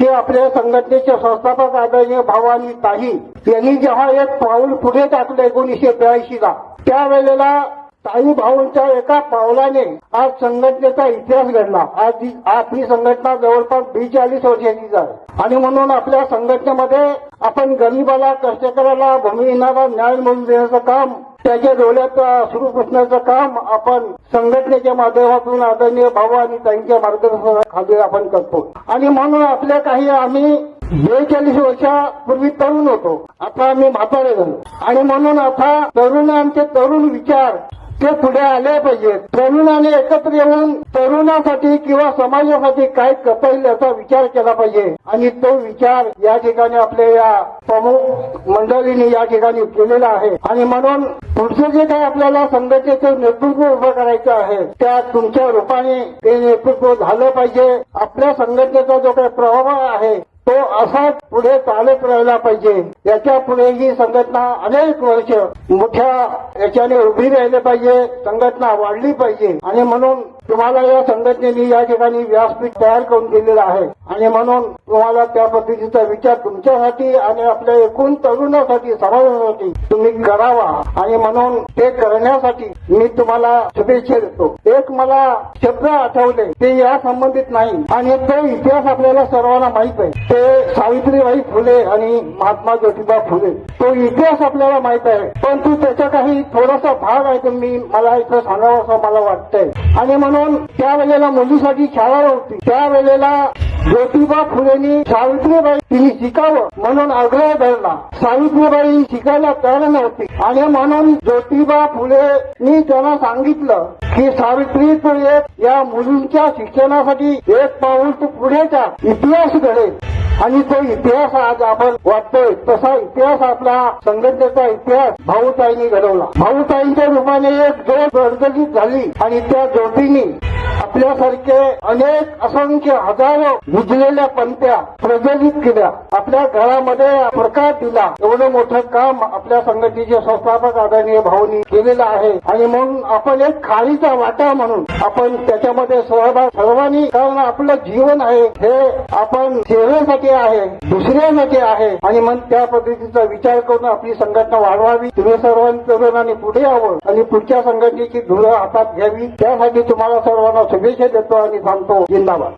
की आपल्या संघटनेचे संस्थापक आदरणीय भावानी ताई यांनी जेव्हा एक पाऊल पुढे टाकलं 1982 ला, त्यावेळेला ताई भाऊंच्या एका पावलाने आज संघटनेचा इतिहास घडला. आज ही संघटना जवळपास 42 वर्षाची आहे आणि म्हणून आपल्या संघटनेमध्ये आपण गरीबाला, कष्टकऱ्याला, भूमिहीनाला न्याय मिळवून देण्याचं काम, त्याच्या डोळ्यात अश्रू पुसण्याचं काम आपण संघटनेच्या माध्यमातून आदरणीय भाऊ आणि ताईंच्या मार्गदर्शनाखाली आपण करतो. आणि म्हणून आपल्या काही आम्ही 42 वर्षापूर्वी तरुण होतो, आता आम्ही म्हातारे झालो आणि म्हणून आता तरुणांचे तरुण विचार ते पुढे आले पाहिजेत. तरुणाने एकत्र येऊन तरुणासाठी किंवा समाजासाठी काय करता येईल याचा विचार केला पाहिजे आणि तो विचार या ठिकाणी आपल्या या प्रमुख मंडळींनी या ठिकाणी केलेला आहे. आणि म्हणून पुढचं जे काही आपल्याला संघटनेचं नेतृत्व उभं करायचं आहे त्या तुमच्या रूपाने ते नेतृत्व झालं पाहिजे. आपल्या संघटनेचा जो काही प्रभाव आहे तो असाच पुढे चालत राहिला पाहिजे. याच्या पुढे ही संघटना अनेक वर्ष मोठ्या याच्याने उभी राहिली पाहिजे, संघटना वाढली पाहिजे. आणि म्हणून तुम्हाला या संघटनेने या ठिकाणी व्यासपीठ तयार करून दिलेलं आहे आणि म्हणून तुम्हाला त्या पद्धतीचा विचार तुमच्यासाठी आणि आपल्या एकूण तरुणासाठी, समाजासाठी तुम्ही करावा. आणि म्हणून ते करण्यासाठी मी तुम्हाला शुभेच्छा देतो. एक मला शब्द आठवले ते या संबंधित नाही आणि तो इतिहास आपल्याला सर्वांना माहित आहे. ते सावित्रीबाई फुले आणि महात्मा ज्योतिबा फुले, तो इतिहास आपल्याला माहित आहे. परंतु त्याचा काही थोडासा भाग आहे तो मी मला इथं सांगावं असं मला वाटतंय. आणि म्हणून त्यावेळेला मुलीसाठी शाळा होती, त्यावेळेला ज्योतिबा फुलेंनी सावित्रीबाई तिने शिकावं म्हणून आग्रह धरला. सावित्रीबाई शिकायला तयार नव्हती आणि म्हणून ज्योतिबा फुलेंनी त्यांना सांगितलं की सावित्री तू एक या मुलींच्या शिक्षणासाठी एक पाऊल तू पुढे टाक, इतिहास घडेल. आणि तो इतिहास आज आपण वाटतोय तसा इतिहास आपला संघटनेचा इतिहास भाऊताईंनी घडवला. भाऊताईंच्या रूपाने एक जोड प्रज्वलित झाली आणि त्या जोडीने आपल्यासारखे अनेक असंख्य हजारो विजलेल्या पंथ्या प्रज्वलित केल्या, आपल्या घरामध्ये प्रकाश दिला. एवढं मोठं काम आपल्या संघटनेचे संस्थापक आदरणीय भाऊंनी केलेलं आहे. आणि म्हणून आपण एक खारीचा वाटा म्हणून आपण त्याच्यामध्ये सहभाग सर्वांनी, कारण आपलं जीवन आहे हे आपण सेवेसाठी आहे, दुसऱ्यासाठी आहे. आणि मग त्या पद्धतीचा विचार करून आपली संघटना वाढवावी. तुम्ही सर्वांनी तरुणांनी पुढे यावं आणि पुढच्या संघटनेची धुरं हातात घ्यावी. त्यासाठी तुम्हाला सर्वांना शुभेच्छा देतो आणि थांबतो. जिंदाबाद.